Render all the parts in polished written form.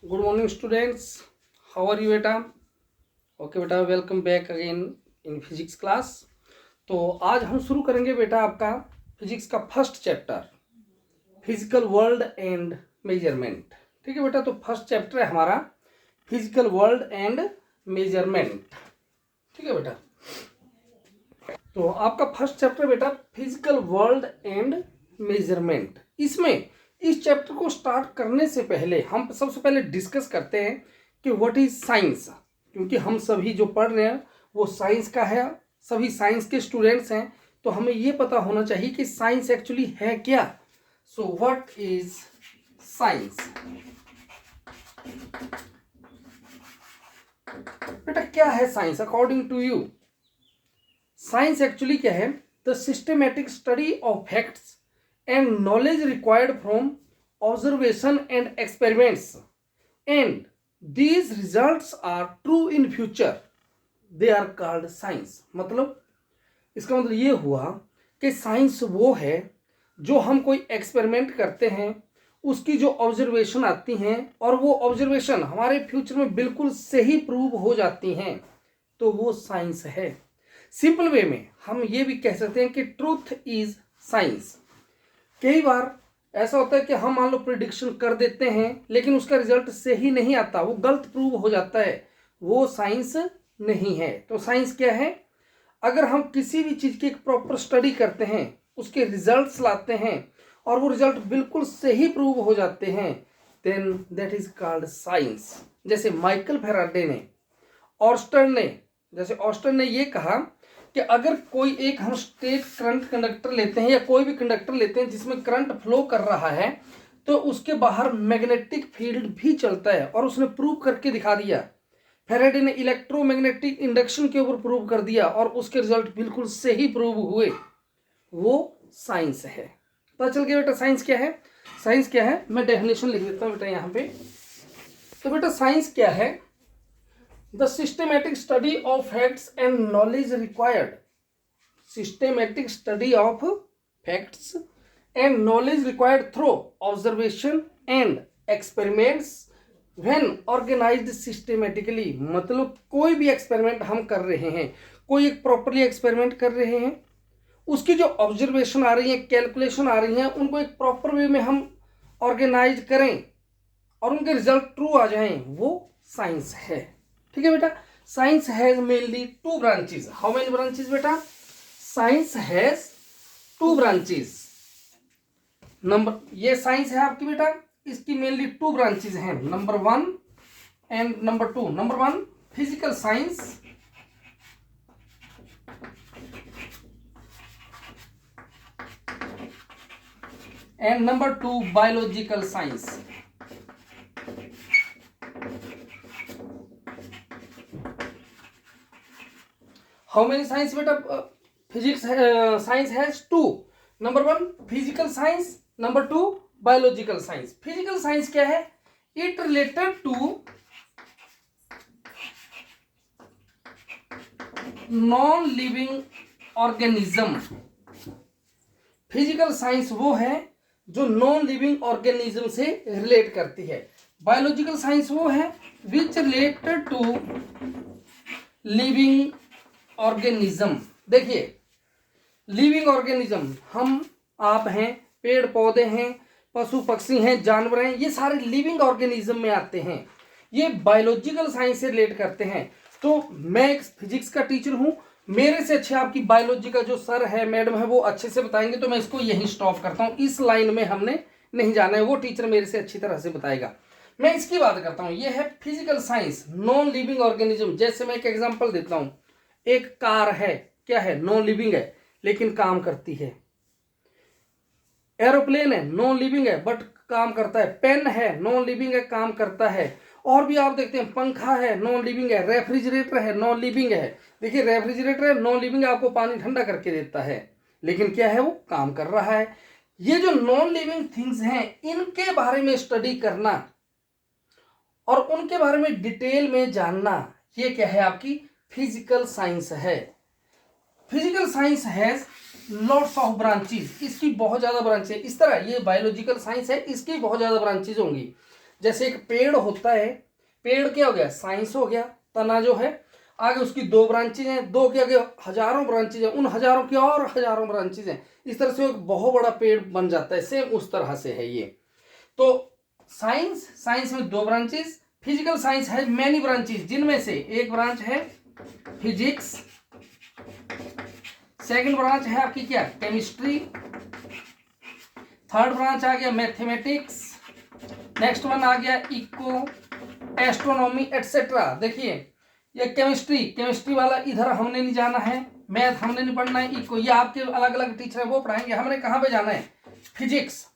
Good morning students, how are you बेटा? Okay बेटा, welcome back again in physics class. तो आज हम शुरू करेंगे बेटा आपका फिजिक्स का first chapter, physical world and measurement. ठीक है बेटा, तो फर्स्ट चैप्टर है हमारा फिजिकल वर्ल्ड एंड मेजरमेंट। ठीक है बेटा, तो आपका फर्स्ट चैप्टर बेटा फिजिकल वर्ल्ड एंड मेजरमेंट। इसमें इस चैप्टर को स्टार्ट करने से पहले हम सबसे पहले डिस्कस करते हैं कि व्हाट इज साइंस, क्योंकि हम सभी जो पढ़ रहे हैं वो साइंस का है, सभी साइंस के स्टूडेंट्स हैं, तो हमें ये पता होना चाहिए कि साइंस एक्चुअली है क्या। So what is science? बेटा क्या है science according to you? Science actually क्या है? The systematic study of facts and knowledge required from observation and experiments, and these results are true in future, they are called science। मतलब इसका मतलब ये हुआ कि साइंस वो है जो हम कोई एक्सपेरिमेंट करते हैं, उसकी जो ऑब्जर्वेशन आती हैं और वो ऑब्जर्वेशन हमारे फ्यूचर में बिल्कुल सही प्रूव हो जाती हैं, तो वो साइंस है। सिंपल वे में हम ये भी कह सकते हैं कि ट्रूथ इज साइंस। कई बार ऐसा होता है कि हम मान लो प्रिडिक्शन कर देते हैं लेकिन उसका रिजल्ट सही नहीं आता, वो गलत प्रूव हो जाता है, वो साइंस नहीं है। तो साइंस क्या है? अगर हम किसी भी चीज़ की एक प्रॉपर स्टडी करते हैं, उसके रिजल्ट्स लाते हैं और वो रिजल्ट बिल्कुल सही प्रूव हो जाते हैं, then that is called science. जैसे माइकल फैराडे ने, ऑस्टन ने ये कहा कि अगर कोई एक हम स्टेट करंट कंडक्टर लेते हैं या कोई भी कंडक्टर लेते हैं जिसमें करंट फ्लो कर रहा है, तो उसके बाहर मैग्नेटिक फील्ड भी चलता है, और उसने प्रूव करके दिखा दिया। फैराडे ने इलेक्ट्रोमैग्नेटिक इंडक्शन के ऊपर प्रूव कर दिया और उसके रिजल्ट बिल्कुल सही प्रूव हुए, वो साइंस है। पता चल गया बेटा साइंस क्या है? साइंस क्या है मैं डेफिनेशन लिख देता हूँ बेटा यहाँ पे। तो बेटा साइंस क्या है? The systematic study of facts and knowledge required. Systematic study of facts and knowledge required through observation and experiments when organized systematically। मतलब कोई भी एक्सपेरिमेंट हम कर रहे हैं, कोई एक प्रॉपरली एक्सपेरिमेंट कर रहे हैं, उसकी जो ऑब्जर्वेशन आ रही है, कैलकुलेशन आ रही है, उनको एक प्रॉपर वे में हम ऑर्गेनाइज करें और उनके रिजल्ट ट्रू आ जाएं, वो साइंस है। ठीक है बेटा, science has mainly two branches. How many branches बेटा? Science has two branches. ये साइंस है आपकी बेटा, इसकी मेनली टू ब्रांचेस हैं, number 1 and number 2। Number 1 physical science and number 2 biological science. How many science बेटा? Physics science has two. Number 1 physical science, number 2 biological science. Physical science क्या है? It related to non living organism. Physical science वो है जो non living organism से relate करती है। Biological science वो है which related to living organism. देखिए, लिविंग ऑर्गेनिज्म हम आप हैं, पेड़ पौधे हैं, पशु पक्षी हैं, जानवर हैं, ये सारे लिविंग ऑर्गेनिज्म में आते हैं, ये बायोलॉजिकल साइंस से रिलेट करते हैं। तो मैं एक फिजिक्स का टीचर हूं, मेरे से अच्छे आपकी बायोलॉजी का जो सर है, मैडम है, वो अच्छे से बताएंगे, तो मैं इसको यहीं स्टॉप करता हूं। इस लाइन में हमने नहीं जाना है, वो टीचर मेरे से अच्छी तरह से बताएगा। मैं इसकी बात करता हूं, ये है physical science, non living organism. जैसे मैं एक एग्जाम्पल देता हूं, एक कार है, क्या है? नॉन लिविंग है लेकिन काम करती है। एरोप्लेन है, नॉन लिविंग है बट काम करता है। पेन है, नॉन लिविंग है, काम करता है। और भी आप देखते हैं, पंखा है, नॉन लिविंग है। रेफ्रिजरेटर है, नॉन लिविंग है। देखिए, रेफ्रिजरेटर है, नॉन लिविंग है, आपको पानी ठंडा करके देता है, लेकिन क्या है? वो काम कर रहा है। ये जो नॉन लिविंग थिंग्स हैं, इनके बारे में स्टडी करना और उनके बारे में डिटेल में जानना, ये क्या है? आपकी फिजिकल साइंस है। Physical science has lots of branches, इसकी बहुत ज्यादा ब्रांचेस। इस तरह ये बायोलॉजिकल साइंस है, इसकी बहुत ज्यादा ब्रांचेस होंगी। जैसे एक पेड़ होता है, पेड़ क्या हो गया, साइंस हो गया, तना जो है, आगे उसकी 2 ब्रांचेज हैं, 2 के आगे हजारों ब्रांचेज हैं, उन हजारों की और हजारों ब्रांचेज हैं, इस तरह से एक बहुत बड़ा पेड़ बन जाता है। सेम उस तरह से है ये। तो साइंस में 2 ब्रांचेज, फिजिकल साइंस है मैनी ब्रांचेज, जिनमें से एक ब्रांच है फिजिक्स, सेकंड ब्रांच है आपकी क्या, केमिस्ट्री, थर्ड ब्रांच आ गया मैथमेटिक्स, नेक्स्ट वन आ गया इको, एस्ट्रोनॉमी एटसेट्रा। देखिए ये केमिस्ट्री वाला इधर हमने नहीं जाना है, मैथ हमने नहीं पढ़ना है, इको ये आपके अलग अलग टीचर है वो पढ़ाएंगे, हमने कहाँ पे जाना है, फिजिक्स।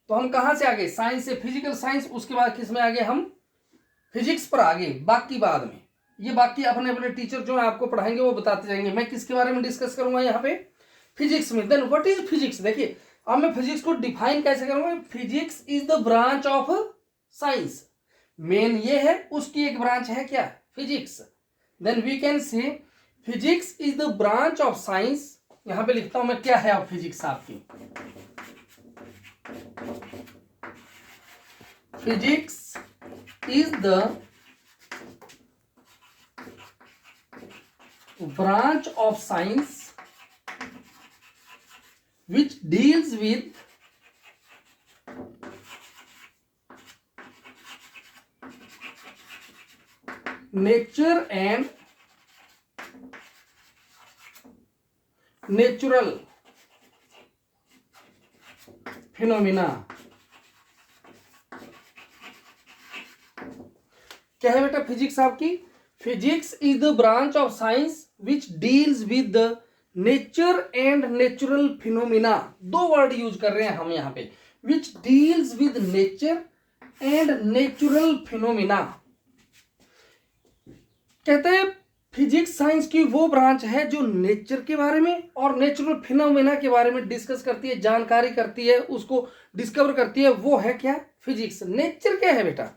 तो हम कहाँ से आगे, साइंस से फिजिकल साइंस, उसके बाद किस में आगे, हम फिजिक्स पर आगे, बाकी बाद में, ये बाकी अपने अपने टीचर जो है आपको पढ़ाएंगे वो बताते जाएंगे। मैं किसके बारे में डिस्कस करूंगा यहाँ पे, फिजिक्स में। देन व्हाट इज फिजिक्स, देखिए अब मैं फिजिक्स को डिफाइन कैसे करूंगा, physics is the branch of science, main ये है, उसकी एक ब्रांच है क्या, physics. Then we can say physics is the branch of science, यहां पे लिखता हूं मैं क्या है अब फिजिक्स आपकी, physics is the branch of science which deals with nature and natural phenomena। क्या है बेटा फिजिक्स आपकी, physics is the branch of science which deals with the nature and natural phenomena. 2 word use कर रहे हैं हम यहाँ पे, which deals with nature and natural phenomena. कहते हैं फिजिक्स साइंस की वो ब्रांच है जो नेचर के बारे में और नेचुरल फिनोमिना के बारे में डिस्कस करती है, जानकारी करती है, उसको डिस्कवर करती है, वो है क्या, फिजिक्स। नेचर क्या है बेटा,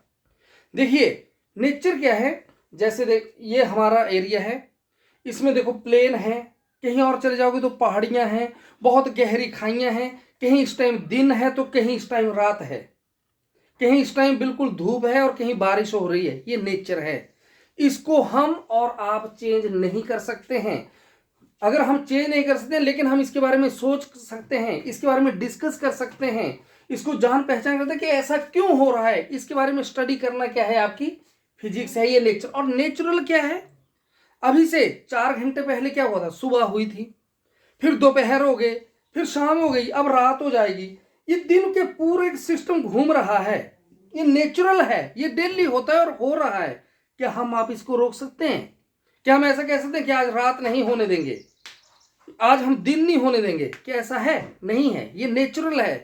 देखिए नेचर क्या है, जैसे देख ये हमारा एरिया है, इसमें देखो प्लेन है, कहीं और चले जाओगे तो पहाड़ियां हैं, बहुत गहरी खाइयां हैं, कहीं इस टाइम दिन है तो कहीं इस टाइम रात है, कहीं इस टाइम बिल्कुल धूप है और कहीं बारिश हो रही है, ये नेचर है। इसको हम और आप चेंज नहीं कर सकते हैं। अगर हम चेंज नहीं कर सकते लेकिन हम इसके बारे में सोच सकते हैं, इसके बारे में डिस्कस कर सकते हैं, इसको जान पहचान करते हैं कि ऐसा क्यों हो रहा है, इसके बारे में स्टडी करना क्या है, आपकी फिजिक्स है, ये नेचर। और नेचुरल क्या है, अभी से 4 घंटे पहले क्या हुआ था, सुबह हुई थी, फिर दोपहर हो गए, फिर शाम हो गई, अब रात हो जाएगी, ये दिन के पूरे सिस्टम घूम रहा है, ये नेचुरल है, ये डेली होता है और हो रहा है। क्या हम आप इसको रोक सकते हैं, क्या हम ऐसा कह सकते हैं कि आज रात नहीं होने देंगे, आज हम दिन नहीं होने देंगे, क्या ऐसा है, नहीं है, ये नेचुरल है।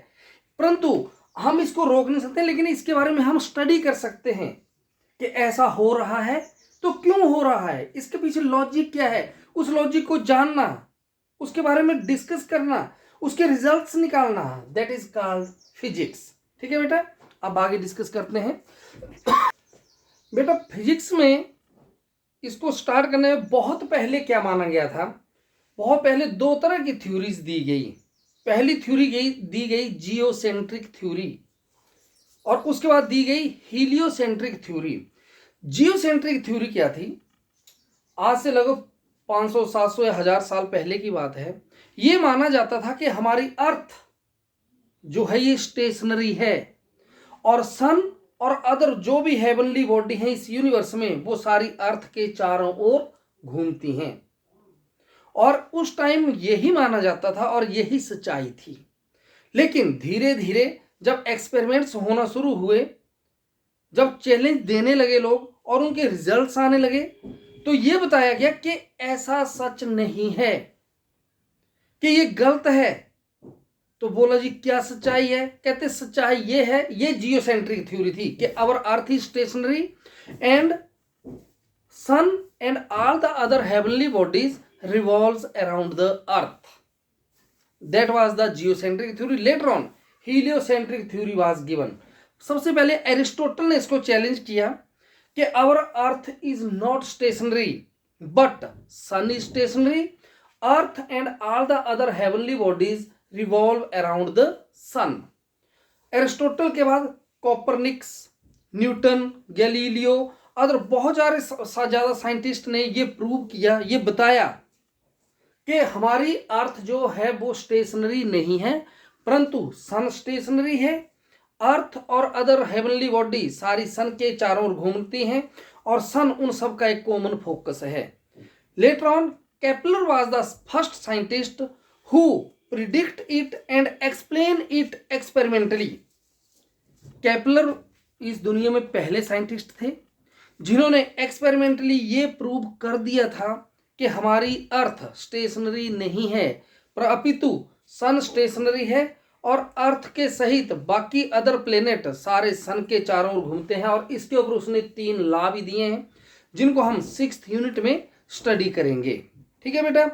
परंतु हम इसको रोक नहीं सकते, लेकिन इसके बारे में हम स्टडी कर सकते हैं कि ऐसा हो रहा है तो क्यों हो रहा है, इसके पीछे लॉजिक क्या है, उस लॉजिक को जानना, उसके बारे में डिस्कस करना, उसके रिजल्ट्स निकालना, दैट इज कॉल्ड फिजिक्स। ठीक है बेटा, अब आगे डिस्कस करते हैं। बेटा फिजिक्स में इसको स्टार्ट करने में बहुत पहले क्या माना गया था, बहुत पहले 2 तरह की थ्योरीज दी गई। पहली थ्योरी दी गई जियोसेंट्रिक थ्योरी, और उसके बाद दी गई हीलियोसेंट्रिक थ्योरी। जियोसेंट्रिक थ्योरी क्या थी, आज से लगभग 500 700 या 1000 साल पहले की बात है। ये माना जाता था कि हमारी अर्थ जो है ये स्टेशनरी है, और सन और अदर जो भी हेवनली बॉडी है इस यूनिवर्स में, वो सारी अर्थ के चारों ओर घूमती हैं। और उस टाइम यही माना जाता था और यही सच्चाई थी। लेकिन धीरे धीरे जब एक्सपेरिमेंट्स होना शुरू हुए, जब चैलेंज देने लगे लोग और उनके रिजल्ट्स आने लगे, तो ये बताया गया कि ऐसा सच नहीं है, कि ये गलत है। तो बोला जी क्या सच्चाई है, कहते सच्चाई ये है, ये जियोसेंट्रिक थ्योरी थी कि our earth is stationary and sun and all the other heavenly bodies revolves around the earth. That was the geocentric theory. Later on heliocentric theory was given. सबसे पहले एरिस्टोटल ने इसको चैलेंज किया कि our earth is not stationary but sun is stationary, earth and all the other heavenly bodies revolve around the sun. Aristotle के बाद Copernicus, Newton, Galileo, other बहुत ज़्यादा साइंटिस्ट ने ये प्रूव किया, ये बताया कि हमारी अर्थ जो है वो स्टेशनरी नहीं है, परंतु सन स्टेशनरी है। अर्थ और अदर हेवनली बॉडी सारी सन के चारों ओर घूमती हैं और सन उन सब का एक कॉमन फोकस है। Later on Kepler was the first scientist who predict it and explain it experimentally. Kepler इस दुनिया में पहले साइंटिस्ट थे जिन्होंने एक्सपेरिमेंटली ये प्रूव कर दिया था कि हमारी अर्थ स्टेशनरी नहीं है, पर अपितु सन स्टेशनरी है और अर्थ के सहित बाकी अदर प्लेनेट सारे सन के चारों ओर घूमते हैं। और इसके ऊपर उसने 3 लॉ भी दिए हैं जिनको हम 6th यूनिट में स्टडी करेंगे। ठीक है बेटा,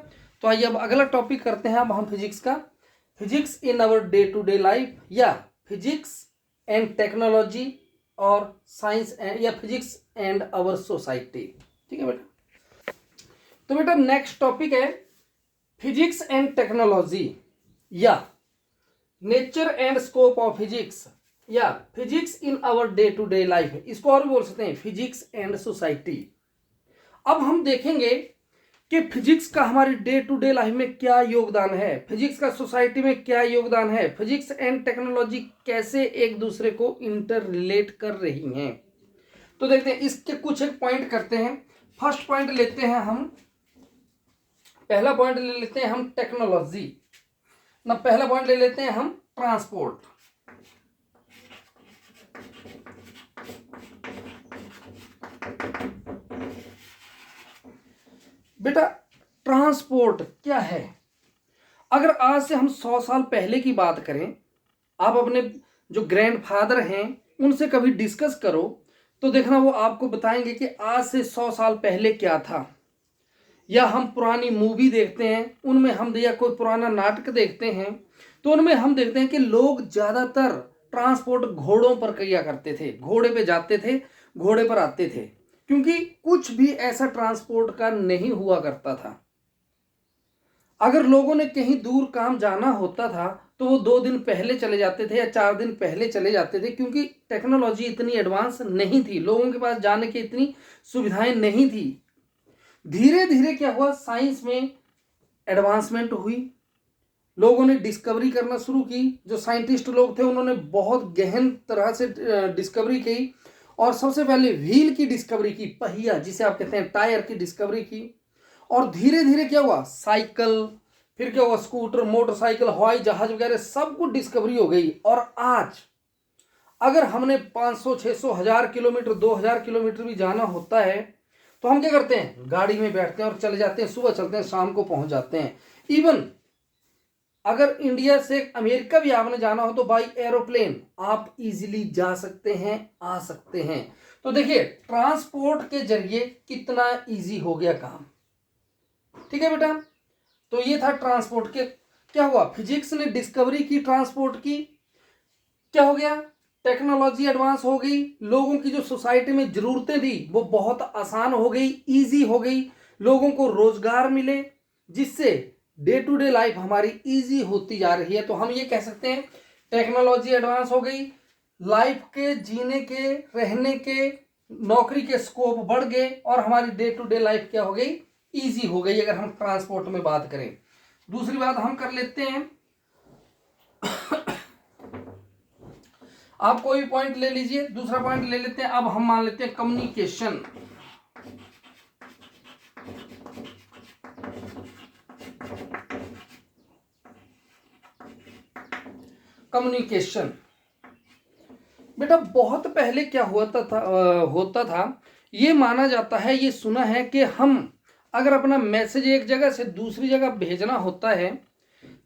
तो आइए अब अगला टॉपिक करते हैं अब हम फिजिक्स का। Physics in our day to day life, या फिजिक्स एंड टेक्नोलॉजी और साइंस, या फिजिक्स एंड आवर सोसाइटी। ठीक है बेटा, तो बेटा नेक्स्ट टॉपिक है फिजिक्स एंड टेक्नोलॉजी, या nature and scope of physics, या physics in our day to day life. इसको और भी बोल सकते हैं फिजिक्स एंड सोसाइटी। अब हम देखेंगे कि फिजिक्स का हमारी डे टू डे लाइफ में क्या योगदान है, फिजिक्स का सोसाइटी में क्या योगदान है, फिजिक्स एंड टेक्नोलॉजी कैसे एक दूसरे को इंटर रिलेट कर रही हैं। तो देखते हैं, इसके कुछ एक पॉइंट करते हैं। फर्स्ट पॉइंट लेते हैं हम, पहला पॉइंट ले लेते हैं हम टेक्नोलॉजी ना, पहला पॉइंट ले लेते हैं हम ट्रांसपोर्ट। बेटा ट्रांसपोर्ट क्या है? अगर आज से हम 100 साल पहले की बात करें, आप अपने जो ग्रैंडफादर हैं उनसे कभी डिस्कस करो तो देखना वो आपको बताएंगे कि आज से 100 साल पहले क्या था। या हम पुरानी मूवी देखते हैं उनमें हम, या कोई पुराना नाटक देखते हैं तो उनमें हम देखते हैं कि लोग ज़्यादातर ट्रांसपोर्ट घोड़ों पर किया करते थे, घोड़े पे जाते थे, घोड़े पर आते थे, क्योंकि कुछ भी ऐसा ट्रांसपोर्ट का नहीं हुआ करता था। अगर लोगों ने कहीं दूर काम जाना होता था तो वो 2 दिन पहले चले जाते थे या 4 दिन पहले चले जाते थे, क्योंकि टेक्नोलॉजी इतनी एडवांस नहीं थी, लोगों के पास जाने की इतनी सुविधाएं नहीं थी। धीरे धीरे क्या हुआ, साइंस में एडवांसमेंट हुई, लोगों ने डिस्कवरी करना शुरू की। जो साइंटिस्ट लोग थे उन्होंने बहुत गहन तरह से डिस्कवरी की, और सबसे पहले व्हील की डिस्कवरी की, पहिया जिसे आप कहते हैं टायर की डिस्कवरी की। और धीरे धीरे क्या हुआ, साइकिल, फिर क्या हुआ स्कूटर, मोटरसाइकिल, हवाई जहाज वगैरह सब कुछ डिस्कवरी हो गई। और आज अगर हमने 500, 600, 1000 किलोमीटर, 2000 किलोमीटर भी जाना होता है तो हम क्या करते हैं, गाड़ी में बैठते हैं और चले जाते हैं, सुबह चलते हैं शाम को पहुंच जाते हैं। इवन अगर इंडिया से अमेरिका भी आपने जाना हो तो बाई एरोप्लेन आप इजीली जा सकते हैं, आ सकते हैं। तो देखिए ट्रांसपोर्ट के जरिए कितना इजी हो गया काम। ठीक है बेटा, तो ये था ट्रांसपोर्ट के। क्या हुआ, फिजिक्स ने डिस्कवरी की ट्रांसपोर्ट की, क्या हो गया, टेक्नोलॉजी एडवांस हो गई, लोगों की जो सोसाइटी में जरूरतें थी वो बहुत आसान हो गई, इजी हो गई, लोगों को रोजगार मिले, जिससे डे टू डे लाइफ हमारी इजी होती जा रही है। तो हम ये कह सकते हैं टेक्नोलॉजी एडवांस हो गई, लाइफ के जीने के, रहने के, नौकरी के स्कोप बढ़ गए, और हमारी डे टू डे लाइफ क्या हो गई, इजी हो गई, अगर हम ट्रांसपोर्ट में बात करें। दूसरी बात हम कर लेते हैं, आप कोई भी पॉइंट ले लीजिए, दूसरा पॉइंट ले लेते हैं। अब हम मान लेते हैं कम्युनिकेशन। कम्युनिकेशन बेटा बहुत पहले क्या होता था, ये माना जाता है, ये सुना है कि हम अगर अपना मैसेज एक जगह से दूसरी जगह भेजना होता है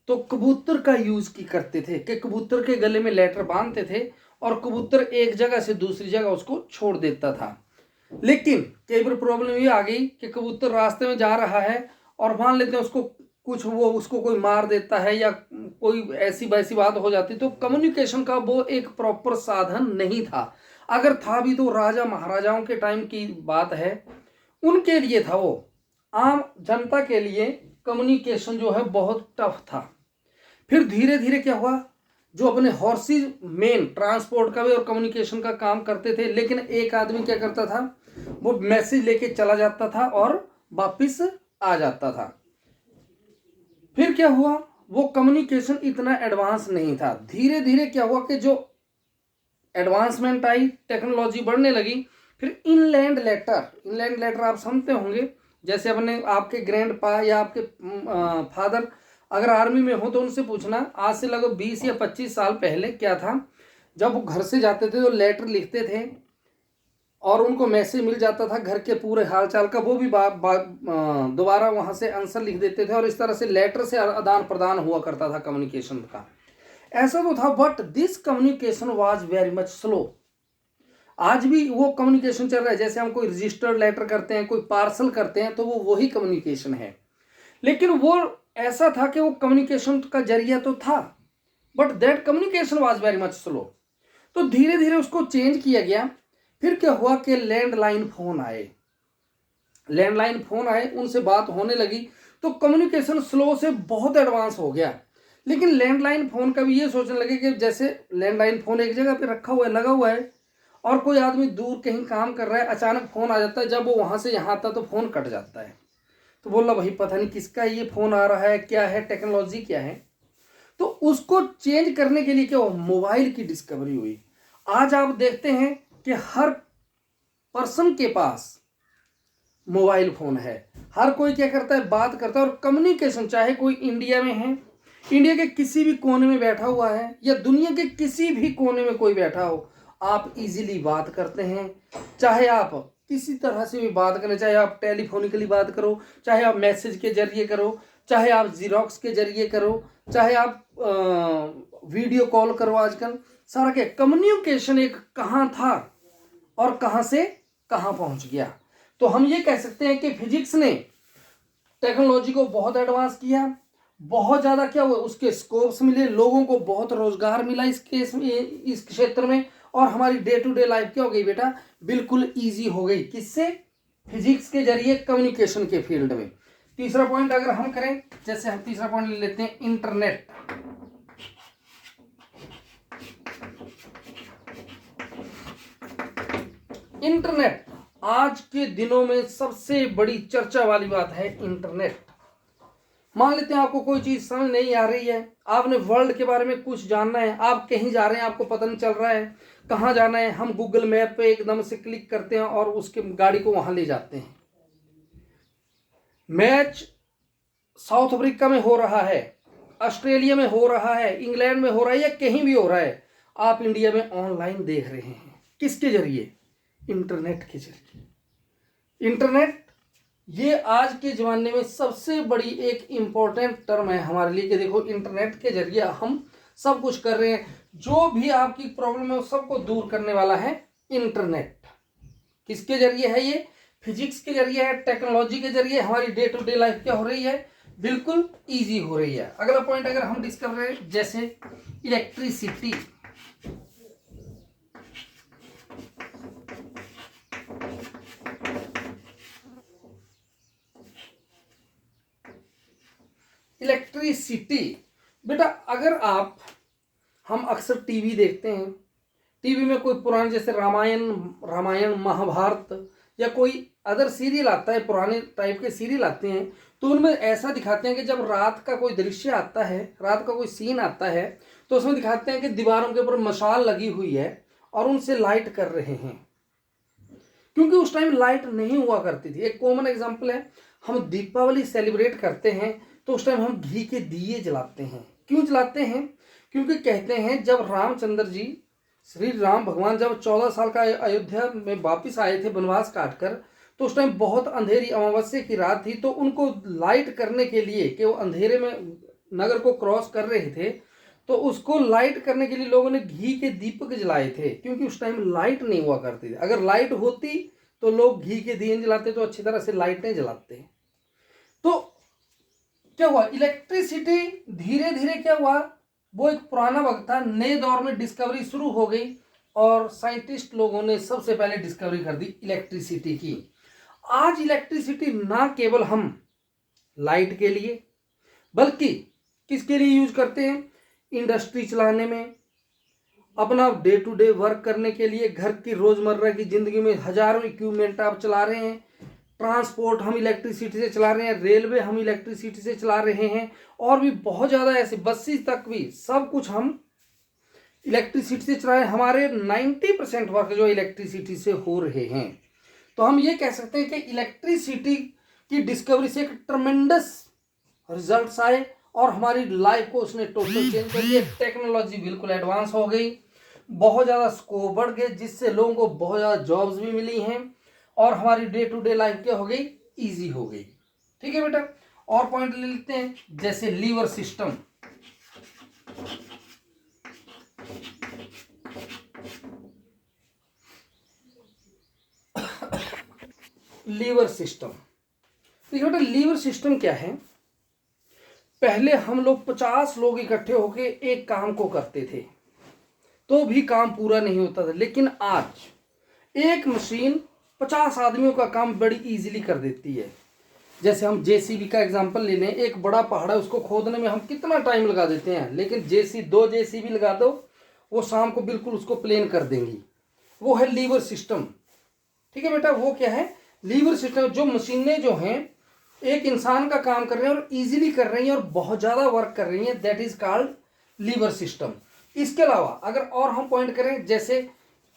तो कबूतर का यूज की करते थे, कि कबूतर के गले में लेटर बांधते थे और कबूतर एक जगह से दूसरी जगह उसको छोड़ देता था। लेकिन कई बार प्रॉब्लम ये आ गई कि कबूतर रास्ते में जा रहा है और मान लेते हैं उसको कुछ, वो उसको कोई मार देता है या कोई ऐसी वैसी बात हो जाती, तो कम्युनिकेशन का वो एक प्रॉपर साधन नहीं था। अगर था भी तो राजा महाराजाओं के टाइम की बात है, उनके लिए था वो। आम जनता के लिए कम्युनिकेशन जो है बहुत टफ था। फिर धीरे धीरे क्या हुआ, जो अपने हॉर्सेज मेन ट्रांसपोर्ट का भी और कम्युनिकेशन का काम करते थे, लेकिन एक आदमी क्या करता था, वो मैसेज लेके चला जाता था और वापिस आ जाता था। फिर क्या हुआ, वो कम्युनिकेशन इतना एडवांस नहीं था। धीरे धीरे क्या हुआ कि जो एडवांसमेंट आई, टेक्नोलॉजी बढ़ने लगी, फिर इनलैंड लेटर आप समझते होंगे, जैसे अपने आपके ग्रैंड पा या आपके फादर अगर आर्मी में हो तो उनसे पूछना, आज से लगभग 20 या 25 साल पहले क्या था, जब वो घर से जाते थे तो लेटर लिखते थे और उनको मैसेज मिल जाता था घर के पूरे हालचाल का, वो भी दोबारा वहां से आंसर लिख देते थे और इस तरह से लेटर से आदान प्रदान हुआ करता था कम्युनिकेशन का। ऐसा तो था, but this communication was very much slow. आज भी वो कम्युनिकेशन चल रहा है, जैसे हम कोई रजिस्टर्ड लेटर करते हैं, कोई पार्सल करते हैं, तो वो वही कम्युनिकेशन है। लेकिन वो ऐसा था कि वो कम्युनिकेशन का जरिया तो था, but that communication was very much slow. तो धीरे धीरे उसको चेंज किया गया। फिर क्या हुआ कि लैंडलाइन फोन आए, उनसे बात होने लगी, तो कम्युनिकेशन स्लो से बहुत एडवांस हो गया। लेकिन लैंडलाइन फोन का भी ये सोचने लगे कि जैसे लैंडलाइन फोन एक जगह पे रखा हुआ है, लगा हुआ है, और कोई आदमी दूर कहीं काम कर रहा है, अचानक फोन आ जाता है, जब वो वहां से यहाँ आता तो फोन कट जाता है। तो बोला भाई पता नहीं किसका ये फोन आ रहा है, क्या है, टेक्नोलॉजी क्या है। तो उसको चेंज करने के लिए क्या हुआ, मोबाइल की डिस्कवरी हुई। आज आप देखते हैं कि हर पर्सन के पास मोबाइल फोन है, हर कोई क्या करता है, बात करता है। और कम्युनिकेशन, चाहे कोई इंडिया में है, इंडिया के किसी भी कोने में बैठा हुआ है, या दुनिया के किसी भी कोने में कोई बैठा हो, आप इजीली बात करते हैं। चाहे आप किसी तरह से भी बात करें, चाहे आप टेलीफोनिकली बात करो, चाहे आप मैसेज के जरिए करो, चाहे आप जीरोक्स के जरिए करो, चाहे आप वीडियो कॉल करो। आजकल सारा क्या कम्युनिकेशन एक कहाँ था और कहाँ से कहाँ पहुंच गया। तो हम ये कह सकते हैं कि फिजिक्स ने टेक्नोलॉजी को बहुत एडवांस किया, बहुत ज़्यादा क्या हुआ, उसके स्कोप्स मिले, लोगों को बहुत रोजगार मिला इस केस में, इस क्षेत्र में, और हमारी डे टू डे लाइफ क्या हो गई बेटा, बिल्कुल ईजी हो गई। किससे, फिजिक्स के जरिए, कम्युनिकेशन के फील्ड में। तीसरा पॉइंट अगर हम करें, जैसे हम तीसरा पॉइंट ले लेते हैं, इंटरनेट। इंटरनेट आज के दिनों में सबसे बड़ी चर्चा वाली बात है, इंटरनेट। मान लेते हैं आपको कोई चीज समझ नहीं आ रही है, आपने वर्ल्ड के बारे में कुछ जानना है, आप कहीं जा रहे हैं, आपको पता नहीं चल रहा है कहाँ जाना है, हम गूगल मैप पे एकदम से क्लिक करते हैं और उसके गाड़ी को वहां ले जाते हैं। मैच साउथ अफ्रीका में हो रहा है, ऑस्ट्रेलिया में हो रहा है, इंग्लैंड में हो रहा है, या कहीं भी हो रहा है, आप इंडिया में ऑनलाइन देख रहे हैं। किसके जरिए, इंटरनेट के जरिए। इंटरनेट ये आज के ज़माने में सबसे बड़ी एक इम्पोर्टेंट टर्म है हमारे लिए, कि देखो इंटरनेट के जरिए हम सब कुछ कर रहे हैं। जो भी आपकी प्रॉब्लम है उस सबको दूर करने वाला है इंटरनेट। किसके जरिए है ये, फिजिक्स के जरिए है, टेक्नोलॉजी के जरिए। हमारी डे टू डे लाइफ क्या हो रही है, बिल्कुल ईजी हो रही है। अगला पॉइंट अगर हम डिस्कस करें, जैसे इलेक्ट्रिसिटी। इलेक्ट्रिसिटी बेटा, अगर हम अक्सर टीवी देखते हैं, टीवी में कोई पुराने जैसे रामायण महाभारत या कोई अदर सीरियल आता है, पुराने टाइप के सीरियल आते हैं, तो उनमें ऐसा दिखाते हैं कि जब रात का कोई दृश्य आता है, रात का कोई सीन आता है, तो उसमें दिखाते हैं कि दीवारों के ऊपर मशाल लगी हुई है और उनसे लाइट कर रहे हैं, क्योंकि उस टाइम लाइट नहीं हुआ करती थी। एक कॉमन एग्जांपल है, हम दीपावली सेलिब्रेट करते हैं तो उस टाइम हम घी के दिए जलाते हैं। क्यों जलाते हैं, क्योंकि कहते हैं जब रामचंद्र जी, श्री राम भगवान जब 14 साल का अयोध्या में वापिस आए थे वनवास काट कर, तो उस टाइम बहुत अंधेरी अमावस्या की रात थी, तो उनको लाइट करने के लिए, कि वो अंधेरे में नगर को क्रॉस कर रहे थे, तो उसको लाइट करने के लिए लोगों ने घी के दीपक जलाए थे, क्योंकि उस टाइम लाइट नहीं हुआ करती थी। अगर लाइट होती तो लोग घी के दिए जलाते, तो अच्छी तरह से लाइटें जलाते। तो क्या हुआ, इलेक्ट्रिसिटी धीरे धीरे क्या हुआ, वो एक पुराना वक्त था, नए दौर में डिस्कवरी शुरू हो गई और साइंटिस्ट लोगों ने सबसे पहले डिस्कवरी कर दी इलेक्ट्रिसिटी की। आज इलेक्ट्रिसिटी ना केवल हम लाइट के लिए, बल्कि किसके लिए यूज करते हैं, इंडस्ट्री चलाने में, अपना डे टू डे वर्क करने के लिए, घर की रोजमर्रा की जिंदगी में हजारों इक्विपमेंट आप चला रहे हैं। ट्रांसपोर्ट हम इलेक्ट्रिसिटी से चला रहे हैं, रेलवे हम इलेक्ट्रिसिटी से चला रहे हैं, और भी बहुत ज़्यादा ऐसे बसेस तक भी सब कुछ हम इलेक्ट्रिसिटी से चला रहे हैं। हमारे 90% वर्क जो इलेक्ट्रिसिटी से हो रहे हैं। तो हम ये कह सकते हैं कि इलेक्ट्रिसिटी की डिस्कवरी से एक ट्रमेंडस रिजल्ट्स आए और हमारी लाइफ को उसने टोटल चेंज कर दिया। टेक्नोलॉजी बिल्कुल एडवांस हो गई, बहुत ज़्यादा स्कोप बढ़ गए, जिससे लोगों को बहुत ज़्यादा जॉब्स भी मिली हैं और हमारी डे टू डे लाइफ क्या हो गई, ईजी हो गई। ठीक है बेटा, और पॉइंट ले लेते हैं, जैसे लीवर सिस्टम। लीवर सिस्टम, देखिए बेटा, लीवर सिस्टम क्या है। पहले हम लोग 50 लोग इकट्ठे होकर एक काम को करते थे तो भी काम पूरा नहीं होता था, लेकिन आज एक मशीन 50 आदमियों का काम बड़ी इजीली कर देती है। जैसे हम जेसीबी का एग्जांपल ले लें, एक बड़ा पहाड़ है, उसको खोदने में हम कितना टाइम लगा देते हैं, लेकिन 2 जेसीबी लगा दो, वो शाम को बिल्कुल उसको प्लेन कर देंगी। वो है लीवर सिस्टम। ठीक है बेटा, वो क्या है, लीवर सिस्टम। जो मशीनें जो हैं एक इंसान का काम कर रहे हैं और इजीली कर रही हैं और बहुत ज़्यादा वर्क कर रही हैं, that is called lever system. इसके अलावा अगर और हम पॉइंट करें, जैसे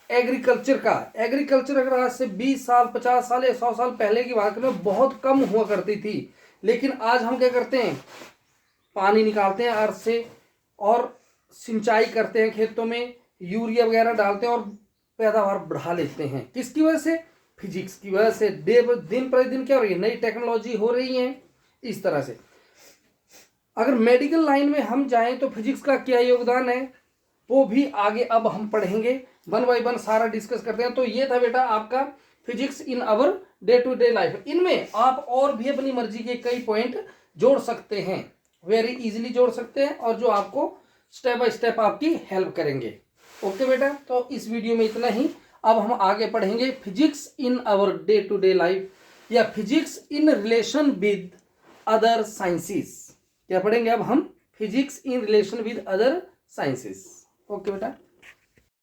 एग्रीकल्चर का, एग्रीकल्चर अगर आज से 20 साल 50 साल या 100 साल पहले की बात करें बहुत कम हुआ करती थी, लेकिन आज हम क्या करते हैं, पानी निकालते हैं अर्थ से और सिंचाई करते हैं खेतों में, यूरिया वगैरह डालते हैं और पैदावार बढ़ा लेते हैं। किसकी वजह से, फिजिक्स की वजह से। दिन प्रतिदिन क्या हो रही है, नई टेक्नोलॉजी हो रही है। इस तरह से अगर मेडिकल लाइन में हम जाएं तो फिजिक्स का क्या योगदान है वो भी आगे अब हम पढ़ेंगे, 1 बाय 1 सारा डिस्कस करते हैं। तो ये था बेटा आपका physics in our day to day life. इनमें आप और भी अपनी मर्जी के कई पॉइंट जोड़ सकते हैं, वेरी इजीली जोड़ सकते हैं, और जो आपको स्टेप बाय स्टेप आपकी हेल्प करेंगे। ओके बेटा, तो इस वीडियो में इतना ही। अब हम आगे पढ़ेंगे physics in our day to day life या physics in relation with other sciences. क्या पढ़ेंगे अब हम, physics in relation with other sciences. Okay बेटा।